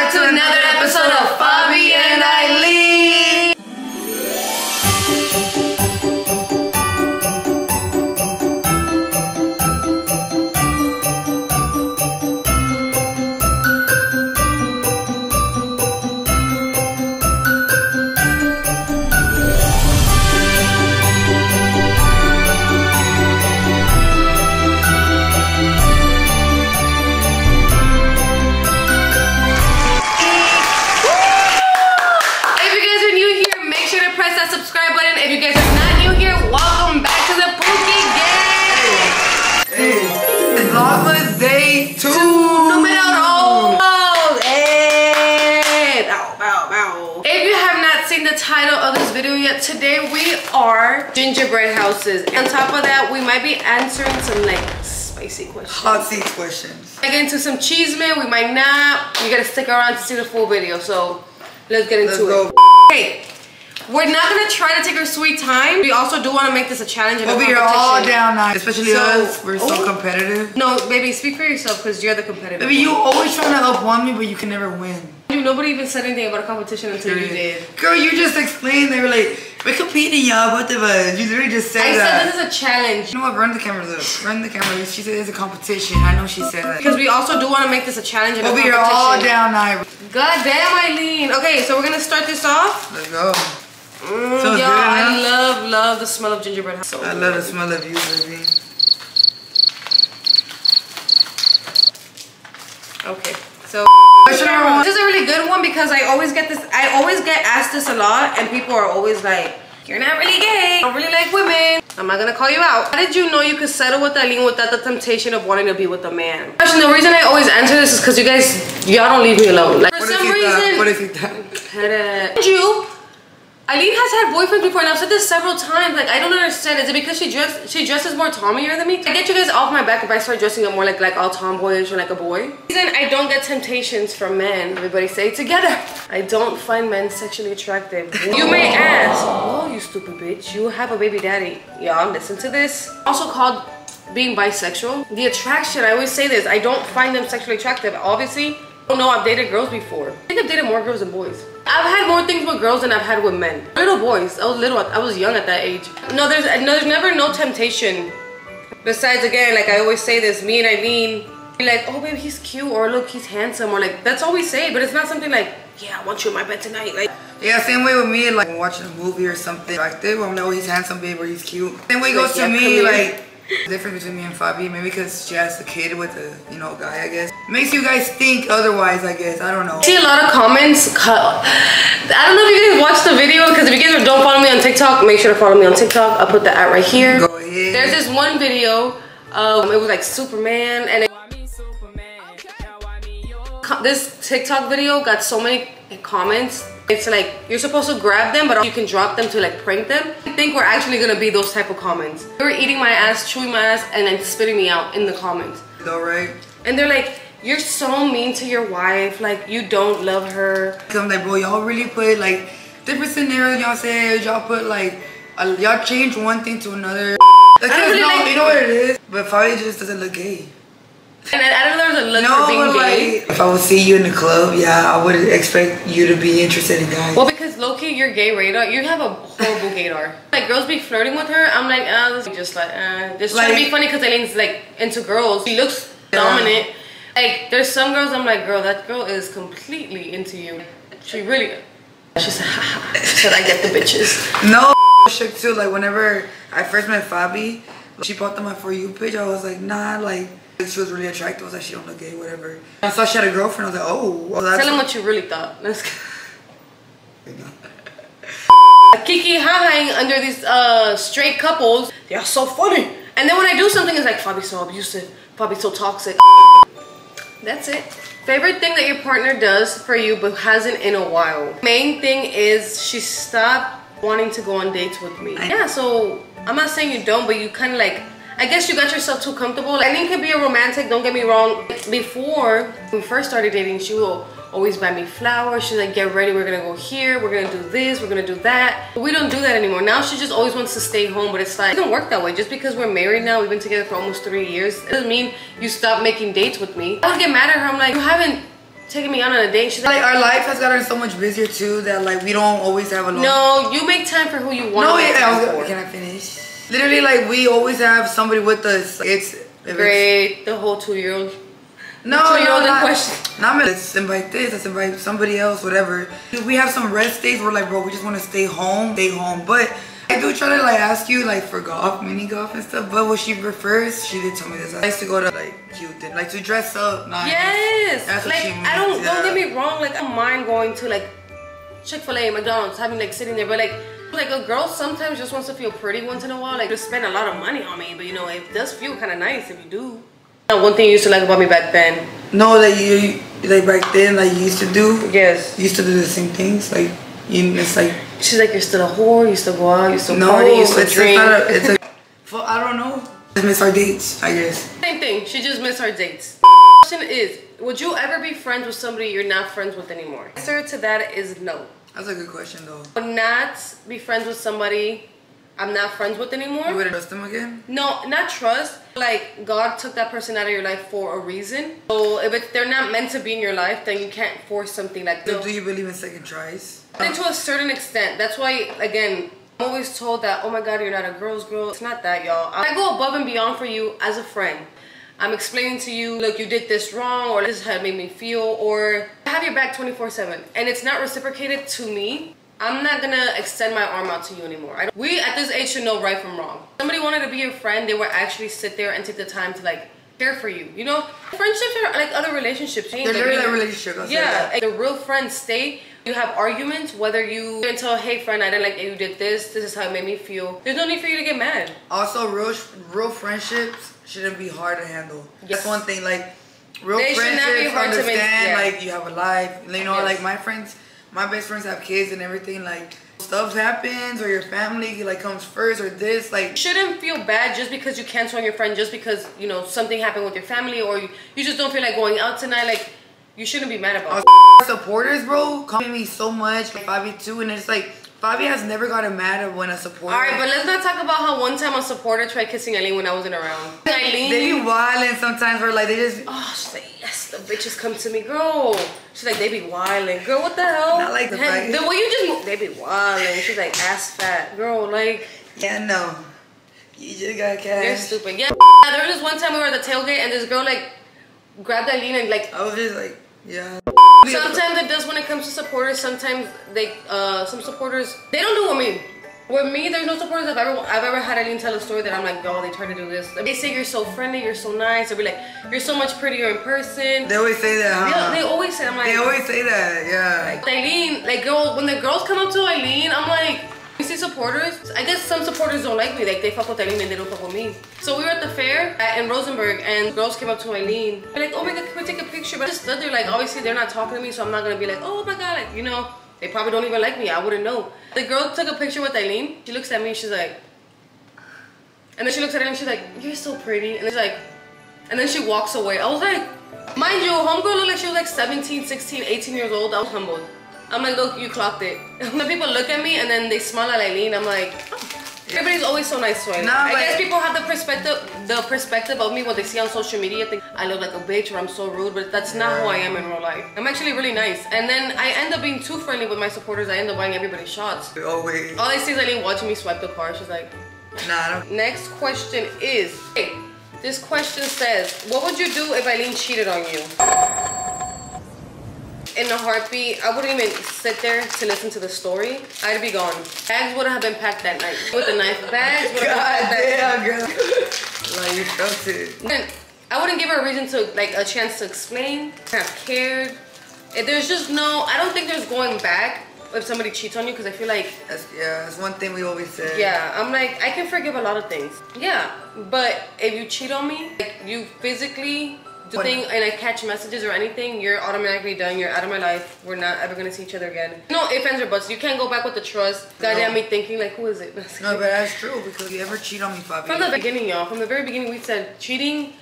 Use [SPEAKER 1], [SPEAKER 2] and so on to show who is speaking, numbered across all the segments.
[SPEAKER 1] back to another episode of Fabi and Eileen. Title of this video yet. Today we are gingerbread houses. On top of that, we might be answering some like spicy questions,
[SPEAKER 2] hot seat questions.
[SPEAKER 1] I get into some cheeseman, we might not. You gotta stick around to see the full video, so let's get into it. Okay, we're not gonna try to take our sweet time. We also do want to make this a challenge and a competition.
[SPEAKER 2] We're all down now, especially us. We're so competitive.
[SPEAKER 1] No, baby, speak for yourself because you're the competitive.
[SPEAKER 2] Baby, you always trying to up-one me, but you can never win.
[SPEAKER 1] Dude, nobody even said anything about a competition until you did.
[SPEAKER 2] Girl, you just explained. They were like, we're competing, y'all, both of us. You literally just said that.
[SPEAKER 1] I said this is a challenge.
[SPEAKER 2] You know what? Run the camera, look. Run the camera. She said it's a competition. I know she said that.
[SPEAKER 1] Because we also do want to make this a challenge and a competition.
[SPEAKER 2] We're all down now.
[SPEAKER 1] God damn, Eileen. Okay, so we're going to start this off.
[SPEAKER 2] Let's go.
[SPEAKER 1] Y'all, I love the smell of gingerbread. So
[SPEAKER 2] I love the smell of you, baby.
[SPEAKER 1] Okay, so this is a really good one because I always get asked this a lot, and people are always like, you're not really gay, I don't really like women. I'm not gonna call you out. How did you know you could settle with Eileen without the temptation of wanting to be with a man? The reason I always answer this is because y'all don't leave me alone. Like, for some reason,
[SPEAKER 2] what if you thought?
[SPEAKER 1] You Eileen has had boyfriends before, and I've said this several times. Like, I don't understand. Is it because she dresses more tomboyer than me? I get you guys off my back if I start dressing up more like all tomboyish or like a boy. The reason I don't get temptations from men, everybody say it together. I don't find men sexually attractive. You may ask, oh, you stupid bitch, you have a baby daddy. Y'all, listen to this. Also called being bisexual. The attraction, I always say this, I don't find them sexually attractive. Obviously, I don't know, I've dated girls before. I think I've dated more girls than boys. I've had more things with girls than I've had with men. Little boys. I was young at that age. No, there's never no temptation. Besides, again, like I always say this, me and Eileen, be like, oh baby, he's cute, or look, he's handsome, or like, that's all we say, but it's not something like, yeah, I want you in my bed tonight. Like,
[SPEAKER 2] yeah, same way with me, like watching a movie or something like that, well, no, he's handsome, babe, or he's cute. Same way it goes to me, like, the difference between me and Fabi, maybe because she has a kid with a, guy, I guess. Makes you guys think otherwise, I guess. I don't know. I see a lot of comments. I don't know if you guys watched the video, because if you guys don't follow me on TikTok, make sure to follow me on TikTok. I'll put the ad right here. Go ahead.
[SPEAKER 1] There's this one video, it was like Superman, and this TikTok video got so many comments. It's like, you're supposed to grab them, but you can drop them to like prank them. I think we're actually gonna be those type of comments. They were eating my ass, chewing my ass, and then spitting me out in the comments.
[SPEAKER 2] Alright.
[SPEAKER 1] And they're like, you're so mean to your wife, like you don't love her.
[SPEAKER 2] I'm like, bro, y'all really put like different scenarios, y'all said, y'all put like, y'all change one thing to another. Like, you know what it is? But Fabi just doesn't look gay.
[SPEAKER 1] And I don't know, there's a look for being gay.
[SPEAKER 2] If I would see you in the club, yeah, I would expect you to be interested in guys.
[SPEAKER 1] Well, because low-key, your gay radar, you have a horrible gaydar. Like, girls be flirting with her, I'm like, this is just like, just trying to be funny because Eileen's like into girls. She looks dominant. Like, there's some girls I'm like, girl, that girl is completely into you. She really, she said, haha, she said, I get the bitches.
[SPEAKER 2] No, shook too. Like, whenever I first met Fabi, she popped on my For You page, I was like, nah, like, she was really attractive. I was like, she don't look gay, whatever. I saw she had a girlfriend. I was like, oh. Well, that's
[SPEAKER 1] tell him what you really thought. Kiki ha-haing under these straight couples. They are so funny. And then when I do something, it's like, Fabi's so abusive. Fabi's so toxic. That's it. Favorite thing that your partner does for you but hasn't in a while. Main thing is she stopped wanting to go on dates with me. Yeah, so I'm not saying you don't, but you kind of like, I guess you got yourself too comfortable. Eileen can be a romantic, don't get me wrong. Before, when we first started dating, she will always buy me flowers. She's like, get ready, we're gonna go here, we're gonna do this, we're gonna do that. But we don't do that anymore. Now she just always wants to stay home, but it's like, it doesn't work that way. Just because we're married now, we've been together for almost 3 years, it doesn't mean you stop making dates with me. I would get mad at her, I'm like, you haven't taking me out on a date. She's
[SPEAKER 2] like, our life has gotten so much busier too that like we don't always have a long.
[SPEAKER 1] No, you make time for who you want.
[SPEAKER 2] No, yeah, can I finish? Literally, like we always have somebody with us. It's
[SPEAKER 1] great. The whole 2-year-old.
[SPEAKER 2] No, not let's invite this, let's invite somebody else, whatever. We have some rest days where like, bro, we just want to stay home. But I do try to like ask you like for golf, mini golf and stuff. But what she prefers, she did tell me this. I used to go to like cute, like to dress up. Nice.
[SPEAKER 1] Yes.
[SPEAKER 2] That's
[SPEAKER 1] like
[SPEAKER 2] what she means.
[SPEAKER 1] don't get me wrong. Like I don't mind going to like Chick-fil-A, McDonald's, having like sitting there, but like a girl sometimes just wants to feel pretty once in a while. Like just spend a lot of money on me, but you know it does feel kind of nice if you do. One thing you used to like about me back then.
[SPEAKER 2] No, that you like back then, like you used to do.
[SPEAKER 1] Yes.
[SPEAKER 2] You used to do the same things, like it's like.
[SPEAKER 1] She's like, you're still a whore. You still go out. You still party. You still drink.
[SPEAKER 2] It's a. I don't know. Just miss our dates, I guess.
[SPEAKER 1] Same thing. She just missed our dates. Question is, would you ever be friends with somebody you're not friends with anymore? The answer to that is no.
[SPEAKER 2] That's a good question though.
[SPEAKER 1] Would not be friends with somebody I'm not friends with anymore.
[SPEAKER 2] You wouldn't trust them again?
[SPEAKER 1] No, not trust. Like, God took that person out of your life for a reason. So if they're not meant to be in your life, then you can't force something like that.
[SPEAKER 2] So do you believe in second tries?
[SPEAKER 1] And to a certain extent. That's why, again, I'm always told that, oh my God, you're not a girl's girl. It's not that, y'all. I go above and beyond for you as a friend. I'm explaining to you, look, you did this wrong, or this is how it made me feel, or I have your back 24/7. And it's not reciprocated to me. I'm not gonna extend my arm out to you anymore. We at this age should know right from wrong. If somebody wanted to be your friend, they would actually sit there and take the time to like care for you. You know, friendships are like other relationships.
[SPEAKER 2] They're literally like relationships.
[SPEAKER 1] Yeah, like, the real friends stay. You have arguments, whether you tell, hey friend, I didn't like that you did this. This is how it made me feel. There's no need for you to get mad.
[SPEAKER 2] Also, real friendships shouldn't be hard to handle. Yes. That's one thing. Like real
[SPEAKER 1] they
[SPEAKER 2] friendships understand.
[SPEAKER 1] Yeah.
[SPEAKER 2] Like you have a life. You know,
[SPEAKER 1] yes.
[SPEAKER 2] Like my best friends have kids and everything. Like stuff happens, or your family like comes first, or this. Like
[SPEAKER 1] you shouldn't feel bad just because you cancel on your friend, just because you know something happened with your family, or you just don't feel like going out tonight. Like you shouldn't be mad about it.
[SPEAKER 2] Supporters, bro, come at me so much. Like Fabi too, and it's like Fabi has never gotten mad when a supporter.
[SPEAKER 1] Alright, but let's not talk about how one time a supporter tried kissing Eileen when I wasn't around. Eileen,
[SPEAKER 2] they be wilding sometimes, where like they just.
[SPEAKER 1] Oh, she's like, yes, the bitches come to me, girl. She's like, they be wilding, girl. What the hell?
[SPEAKER 2] Not like the way
[SPEAKER 1] you just move, they be wilding. She's like, ass fat, girl. Like,
[SPEAKER 2] yeah, no, you just got cash.
[SPEAKER 1] They're stupid. Yeah. There was this one time we were at the tailgate and this girl like grabbed Eileen and like.
[SPEAKER 2] I was just like, yeah.
[SPEAKER 1] Sometimes it does when it comes to supporters. Sometimes they, some supporters, they don't do with me. With me, there's no supporters I've ever had Eileen tell a story that I'm like, yo, they try to do this. They say you're so friendly, you're so nice. They'll be like, you're so much prettier in person.
[SPEAKER 2] They always say that, huh?
[SPEAKER 1] Yeah, they always say, I'm like.
[SPEAKER 2] They always say that, yeah.
[SPEAKER 1] Like Eileen, like girl, when the girls come up to Eileen, I'm like, you see supporters? I guess some supporters don't like me. Like they fuck with Eileen and they don't fuck with me. So we were at the fair in Rosenberg and girls came up to Eileen. They're like, oh my God, can we take a picture? But I just stood there like, obviously they're not talking to me, so I'm not gonna be like, oh my God, like, you know, they probably don't even like me. I wouldn't know. The girl took a picture with Eileen. She looks at me, she's like, and then she looks at Eileen, she's like, you're so pretty. And she's like, and then she walks away. I was like, mind you, homegirl looked like she was like 17, 16, 18 years old. I was humbled. I'm like, look, you clocked it. When people look at me and then they smile at Eileen, I'm like, oh. Everybody's always so nice to Eileen. No, I guess people have the perspective of me what they see on social media. Think I look like a bitch or I'm so rude, but that's not who I am in real life. I'm actually really nice. And then I end up being too friendly with my supporters. I end up buying everybody shots.
[SPEAKER 2] Oh wait.
[SPEAKER 1] All I see is Eileen watching me swipe the car. She's like,
[SPEAKER 2] nah, I don't.
[SPEAKER 1] Next question is, hey, this question says, what would you do if Eileen cheated on you? In a heartbeat, I wouldn't even sit there to listen to the story. I'd be gone. Bags wouldn't have been packed that night. With the knife, bags would have been packed that night.
[SPEAKER 2] Like you felt it.
[SPEAKER 1] I wouldn't give her a reason to, like, a chance to explain. Have cared. There's just no, I don't think there's going back if somebody cheats on you, because I feel like
[SPEAKER 2] that's one thing we always say.
[SPEAKER 1] Yeah, I'm like, I can forgive a lot of things. Yeah, but if you cheat on me, like you physically do thing and I catch messages or anything, you're automatically done. You're out of my life. We're not ever gonna see each other again. No ifs, ands, or buts. You can't go back with the trust. Goddamn me thinking like, who is it?
[SPEAKER 2] No, but that's true, because you ever cheat on me, Fabi.
[SPEAKER 1] From the beginning, y'all. From the very beginning, we said cheating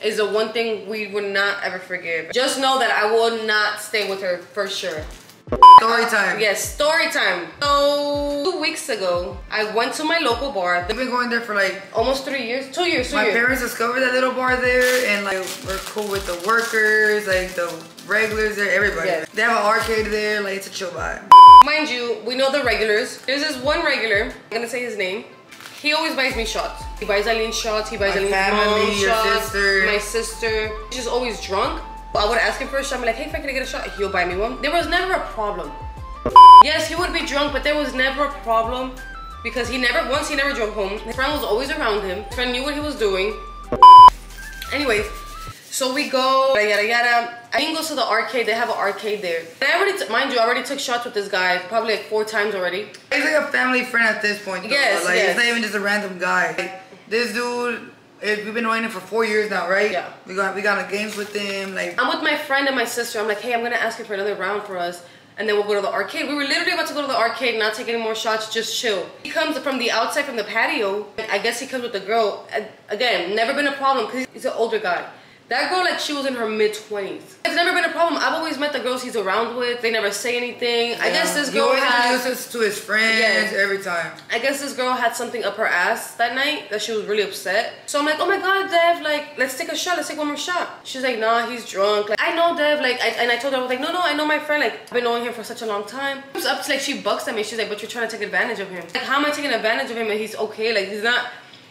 [SPEAKER 1] is the one thing we would not ever forgive. Just know that I will not stay with her for sure.
[SPEAKER 2] Story time.
[SPEAKER 1] Yes, story time. So 2 weeks ago, I went to my local bar.
[SPEAKER 2] I've been going there for like
[SPEAKER 1] almost 3 years. 2 years.
[SPEAKER 2] My parents discovered that little bar there, and like we're cool with the workers, like the regulars there, everybody. Yes. They have an arcade there, like it's a chill vibe.
[SPEAKER 1] Mind you, we know the regulars. There's this one regular, I'm gonna say his name. He always buys me shots. He buys Eileen shots, he buys Eileen's mom shots,
[SPEAKER 2] sister.
[SPEAKER 1] my sister. He's just always drunk. I would ask him for a shot. I'm like, hey, if I can get a shot, he'll buy me one. There was never a problem. Yes, he would be drunk, but there was never a problem because he never drove home. His friend was always around him. His friend knew what he was doing. Anyways, so we go, yada yada. Eileen goes to the arcade. They have an arcade there. And mind you, I already took shots with this guy probably like 4 times already. He's
[SPEAKER 2] like a family friend at this point. Though.
[SPEAKER 1] Yes,
[SPEAKER 2] like
[SPEAKER 1] yes.
[SPEAKER 2] It's not even just a random guy. Like, this dude. We've been knowing him for 4 years now, right?
[SPEAKER 1] Yeah.
[SPEAKER 2] We got on games with him. Like
[SPEAKER 1] I'm with my friend and my sister. I'm like, hey, I'm gonna ask you for another round for us, and then we'll go to the arcade. We were literally about to go to the arcade, not take any more shots, just chill. He comes from the outside, from the patio. I guess he comes with the girl. Again, never been a problem because he's an older guy. That girl, like, she was in her mid-20s. It's never been a problem. I've always met the girls he's around with. They never say anything. Yeah. I guess this girl
[SPEAKER 2] introduces us to his friends every time.
[SPEAKER 1] I guess this girl had something up her ass that night that she was really upset. So I'm like, oh my God, Dev, like, let's take a shot. Let's take one more shot. She's like, nah, he's drunk. Like, I know Dev, like, and I told her, I was like, no, I know my friend. Like, I've been knowing him for such a long time. It was up to, like, she bucks at me. She's like, but you're trying to take advantage of him. Like, how am I taking advantage of him and he's okay? Like,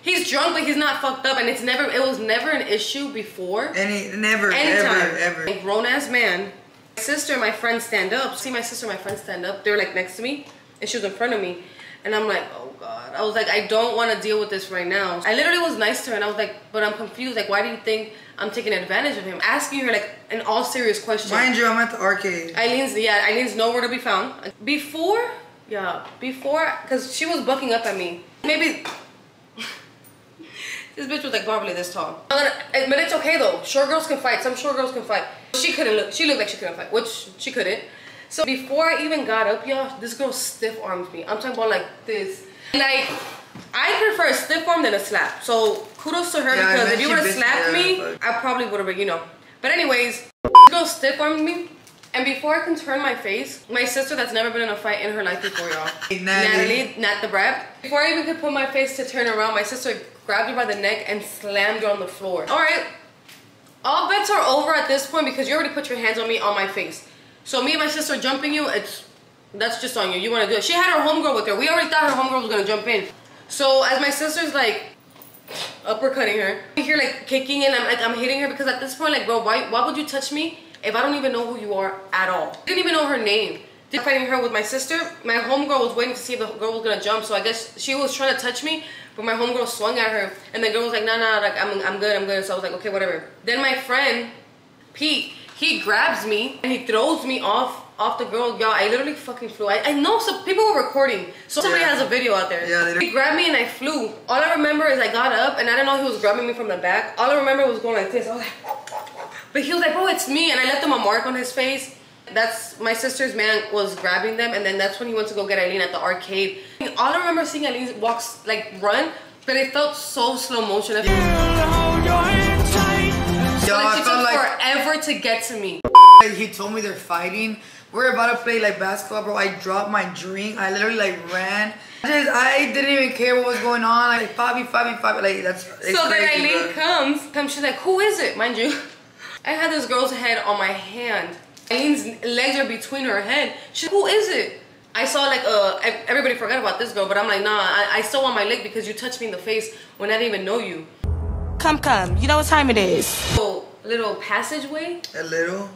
[SPEAKER 1] he's drunk, but he's not fucked up, and it was never an issue before.
[SPEAKER 2] Ever.
[SPEAKER 1] A grown-ass man. My sister and my friend stand up. See my sister and my friend stand up. They were like next to me, and she was in front of me. And I'm like, oh God. I was like, I don't want to deal with this right now. I literally was nice to her, and I was like, but I'm confused. Like, why do you think I'm taking advantage of him? Asking her, like, an all serious question.
[SPEAKER 2] Mind you, I'm at the arcade.
[SPEAKER 1] Eileen's nowhere to be found. Before, because she was bucking up at me. Maybe... This bitch was like probably this tall. But it's okay though. Short girls can fight. Some short girls can fight. She looked like she couldn't fight, which she couldn't. So before I even got up, y'all, this girl stiff armed me. I'm talking about like this. Like, I prefer a stiff arm than a slap. So kudos to her, because if you would have slapped me, I probably would have, you know. But anyways, this girl stiff armed me. And before I can turn my face, my sister that's never been in a fight in her life before, y'all. Natalie, not the brat. Before I even could put my face to turn around, my sister grabbed her by the neck and slammed her on the floor. All right, all bets are over at this point because you already put your hands on me, on my face. So me and my sister jumping you, that's just on you. You want to do it. She had her homegirl with her. We already thought her homegirl was going to jump in. So as my sister's like uppercutting her, you hear like kicking and I'm hitting her because at this point, like, bro, why would you touch me if I don't even know who you are at all? I didn't even know her name. Fighting her with my sister. My homegirl was waiting to see if the girl was gonna jump, so I guess she was trying to touch me, but my homegirl swung at her, and the girl was like, nah, like, I'm good. So I was like, okay, whatever. Then my friend, Pete, he grabs me, and he throws me off the girl. Y'all, I literally fucking flew. I know some people were recording, so somebody has a video out there. Yeah, he grabbed me and I flew. All I remember is I got up, and I didn't know he was grabbing me from the back. All I remember was going like this. I was like, but he was like, bro, it's me, and I left him a mark on his face. That's my sister's man was grabbing them, and then that's when he went to go get Eileen at the arcade. All I remember seeing Eileen walks, like, run, but it felt so slow motion. So, like, she took forever to get to me.
[SPEAKER 2] He told me they're fighting. We're about to play like basketball, bro. I dropped my drink. I literally like ran. I didn't even care what was going on. Like, Fabi, like, that's so crazy,
[SPEAKER 1] then Eileen comes, she's like, who is it? Mind you, I had this girl's head on my hand. Eileen's legs are between her head. She's like, who is it? I saw like, everybody forgot about this girl, but I'm like, nah, I still want my leg because you touched me in the face when I didn't even know you. Come, you know what time it is. So, little passageway.
[SPEAKER 2] A little?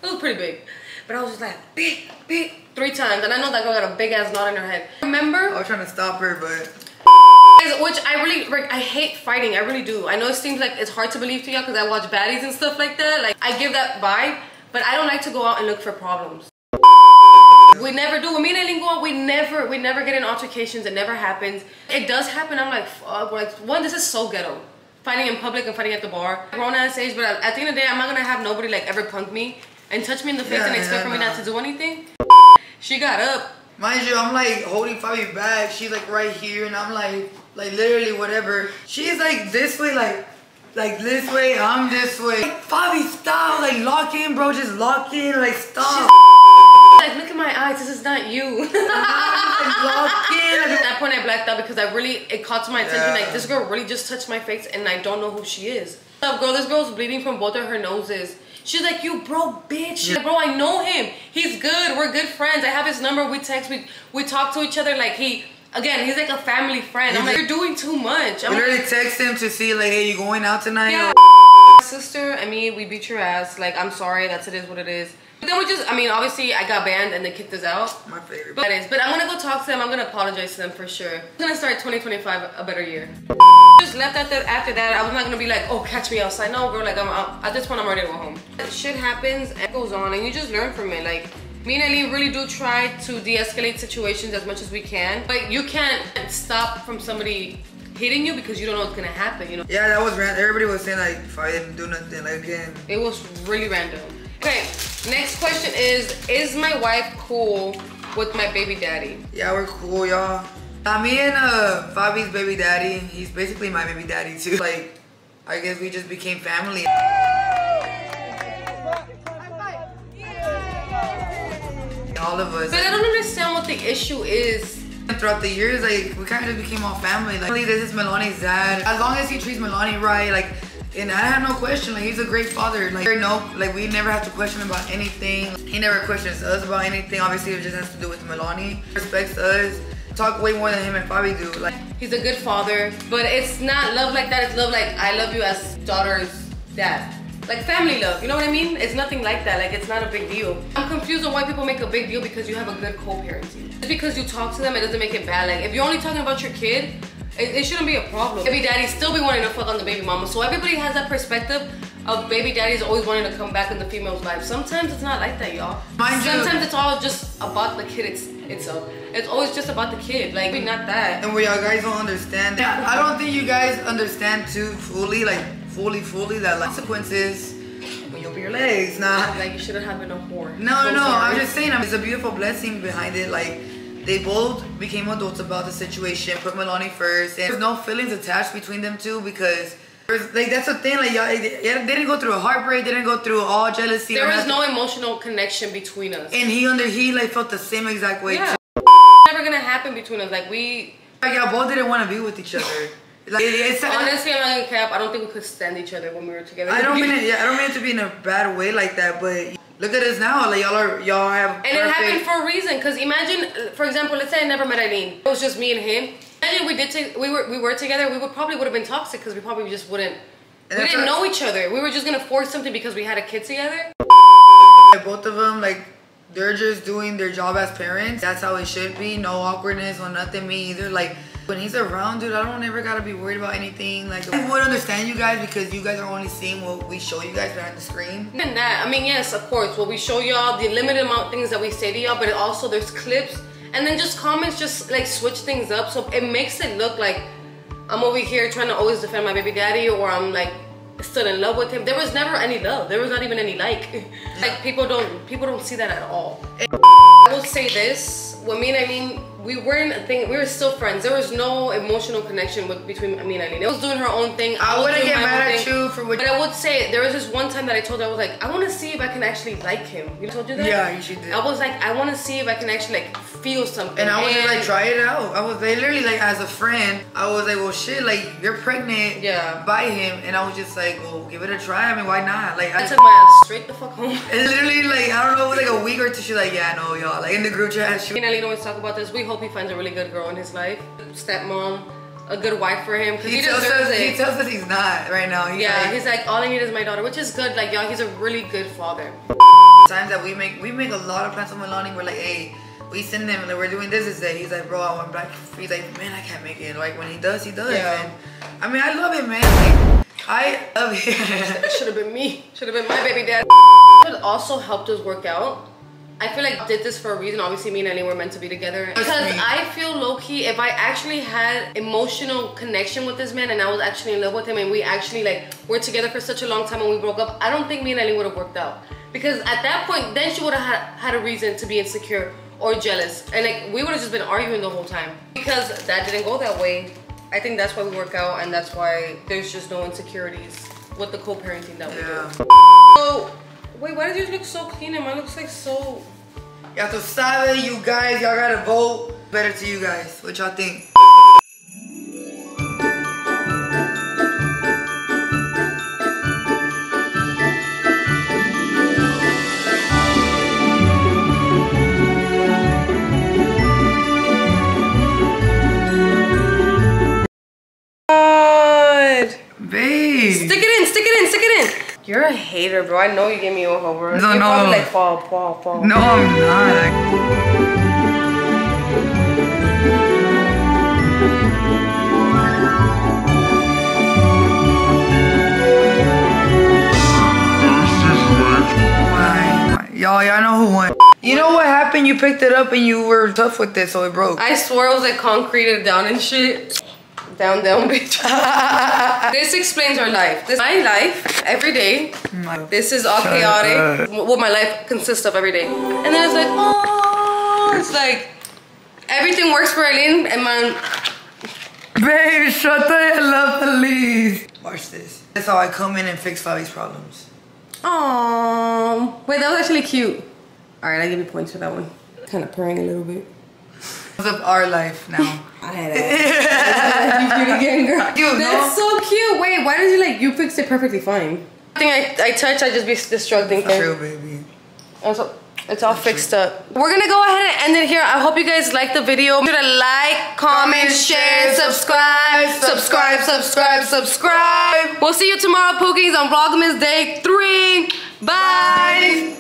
[SPEAKER 1] It was pretty big. But I was just like, beep, 3 times. And I know that girl got a big ass knot in her head. Remember?
[SPEAKER 2] I was trying to stop her, but...
[SPEAKER 1] Which I hate fighting, I really do. I know it seems like it's hard to believe to y'all because I watch baddies and stuff like that. Like, I give that vibe. But I don't like to go out and look for problems. We never do. When me and Eileen go out, we never get in altercations. It never happens. It does happen. I'm like, fuck. Like, one, this is so ghetto. Fighting in public and fighting at the bar. Grown ass age, but at the end of the day, I'm not gonna have nobody like ever punk me and touch me in the face and expect for me not to do anything. She got up.
[SPEAKER 2] Mind you, I'm like holding Fabi back. She's like right here, and I'm like literally whatever. She's like this way, like this way, I'm this way. Like, Fabi, stop, like lock in, bro, just lock in, like stop.
[SPEAKER 1] Like, look at my eyes. This is not you. At that point, I blacked out because it caught to my attention. Like, this girl really just touched my face and I don't know who she is. What's up, girl? This girl's bleeding from both of her noses. She's like, you broke bitch. She's like, bro, I know him. He's good. We're good friends. I have his number. We text. We talk to each other. Like, he's like a family friend. I'm like, you're doing too much. I'm
[SPEAKER 2] literally text him to see, like, hey, you going out tonight?
[SPEAKER 1] Yeah. Sister, I mean, we beat your ass. Like, I'm sorry. It is what it is. But then obviously, I got banned and they kicked us out.
[SPEAKER 2] My favorite.
[SPEAKER 1] But I'm gonna go talk to them. I'm gonna apologize to them for sure. I'm gonna start 2025 a better year. Just left after that. I was not gonna be like, oh, catch me outside. No, girl, like, at this point, I'm ready to go home. Shit happens and it goes on and you just learn from it. Like, me and Ali really do try to de-escalate situations as much as we can. But you can't stop from somebody hitting you because you don't know what's gonna happen, you know?
[SPEAKER 2] Yeah, that was random. Everybody was saying, like, if I didn't do nothing, like, again.
[SPEAKER 1] It was really random. Okay, next question is my wife cool with my baby daddy?
[SPEAKER 2] Yeah, we're cool, y'all. Me and Fabi's baby daddy, he's basically my baby daddy too. Like, I guess we just became family. All of us.
[SPEAKER 1] But I don't understand what the issue is.
[SPEAKER 2] Throughout the years, like, we kind of became all family. Like, this is Melani's dad. As long as he treats Melani right, like, and I have no question, like, he's a great father. Like, we never have to question him about anything. He never questions us about anything. Obviously, it just has to do with Melani. Respects us. Talk way more than him and Fabi do. Like,
[SPEAKER 1] he's a good father, but it's not love like that. It's love like, I love you as daughter's dad. Like family love, you know what I mean? It's nothing like that, like it's not a big deal. I'm confused on why people make a big deal because you have a good co-parenting. Just because you talk to them, it doesn't make it bad. Like if you're only talking about your kid, it shouldn't be a problem. Baby daddy still be wanting to fuck on the baby mama. So everybody has that perspective of baby daddies always wanting to come back in the female's life. Sometimes it's not like that, y'all. Sometimes it's all just about the kid itself. It's always just about the kid, like not that.
[SPEAKER 2] And where y'all guys don't understand, I don't think you guys understand too fully, like fully that like consequences when you open your legs. Nah,
[SPEAKER 1] like you shouldn't have been a whore.
[SPEAKER 2] No, I'm just saying, it's a beautiful blessing behind it. Like they both became adults about the situation, put Melani first, and there's no feelings attached between them two because like that's the thing, like y'all, they didn't go through a heartbreak, they didn't go through all jealousy.
[SPEAKER 1] There was no emotional connection between us.
[SPEAKER 2] And he like felt the same exact way too.
[SPEAKER 1] Never gonna happen between us. Like
[SPEAKER 2] y'all both didn't want to be with each other. Like
[SPEAKER 1] honestly, I'm not gonna cap. I don't think we could stand each other when we were together.
[SPEAKER 2] I don't mean it to be in a bad way like that, but look at us now. Like y'all have.
[SPEAKER 1] And it happened for a reason. Cause imagine, for example, let's say I never met Eileen. It was just me and him. Imagine we were together. We probably would have been toxic because we probably just wouldn't. We didn't know each other. We were just gonna force something because we had a kid together.
[SPEAKER 2] Both of them, like, they're just doing their job as parents. That's how it should be. No awkwardness or nothing. Me either. Like when he's around, dude, I don't ever gotta be worried about anything. Like I would understand you guys because you guys are only seeing what we show you guys behind the screen.
[SPEAKER 1] And that, I mean, yes, of course. Well, we show y'all the limited amount of things that we say to y'all, but also there's clips and then just comments just like switch things up. So it makes it look like I'm over here trying to always defend my baby daddy or I'm like still in love with him. There was never any love. There was not even any like people don't see that at all. I will say this, with me and Eileen, we were still friends. There was no emotional connection between me and Eileen. It was doing her own thing.
[SPEAKER 2] I wouldn't get mad at you for what.
[SPEAKER 1] But I would say there was this one time that I told her, I was like, I want to see if I can actually like him. You told you that?
[SPEAKER 2] Yeah, you did.
[SPEAKER 1] I was like, I want to see if I can actually like feel something.
[SPEAKER 2] And I was just like, try it out. I was literally like, as a friend, I was like, well, shit, like you're pregnant by him, and I was just like, well, give it a try. I mean, why not? Like
[SPEAKER 1] I took my ass straight the fuck home.
[SPEAKER 2] And literally, like I don't know, it was like a week or two. She's like, yeah, no, y'all. Like in the group chat,
[SPEAKER 1] me and Eileen always talk about this. We hope he finds a really good girl in his life, stepmom, a good wife for him.
[SPEAKER 2] He tells us he's not right now.
[SPEAKER 1] He's like, all I need is my daughter, which is good. Like y'all, he's a really good father.
[SPEAKER 2] Times that we make a lot of plans with Melani. We're like, hey, we send them, like, we're doing this day. He's like, bro, I want back. He's like, man, I can't make it. Like when he does, he does.
[SPEAKER 1] Yeah.
[SPEAKER 2] And, I mean, I love him, man. Like, I love him.
[SPEAKER 1] Should have been me. Should have been my baby dad. It also helped us work out. I feel like I did this for a reason. Obviously, me and Eileen were meant to be together. Because I feel low-key, if I actually had emotional connection with this man and I was actually in love with him and we actually like were together for such a long time and we broke up, I don't think me and Eileen would have worked out. Because at that point, then she would have had a reason to be insecure or jealous. And like, we would have just been arguing the whole time. Because that didn't go that way. I think that's why we work out and that's why there's just no insecurities with the co-parenting that we do. So, wait, why did yours look so clean and mine looks like so...
[SPEAKER 2] Y'all to sabe, you guys. Y'all gotta vote. Better to you guys. What y'all think? Babe.
[SPEAKER 1] Stick it in, stick it in, stick it in. You're a hater, bro. I know you give me a homework.
[SPEAKER 2] No,
[SPEAKER 1] You're
[SPEAKER 2] no.
[SPEAKER 1] probably like, fall.
[SPEAKER 2] No, I'm not. Y'all know who won. You know what happened? You picked it up and you were tough with it, so it broke.
[SPEAKER 1] I swear it was like concreted down and shit. Down, bitch. This explains our life. This is my life every day. This is all chaotic. What my life consists of every day. And then it's like, oh, it's like everything works for Eileen and man.
[SPEAKER 2] Babe, shut the hell up, please. Watch this. That's how I come in and fix Fabi's problems.
[SPEAKER 1] Oh, wait, that was actually cute. All right, I give you points for that one. Kind of purring a little bit.
[SPEAKER 2] Of our life now.
[SPEAKER 1] I had it. You cute again, girl.
[SPEAKER 2] Dude,
[SPEAKER 1] that's so cute. Wait, why did you like? You fixed it perfectly fine. Everything I touch, I just be destructing things.
[SPEAKER 2] True, baby.
[SPEAKER 1] It's all fixed up. We're gonna go ahead and end it here. I hope you guys liked the video. Make sure to like, comment, share, subscribe. We'll see you tomorrow, Pookies, on Vlogmas Day 3. Bye.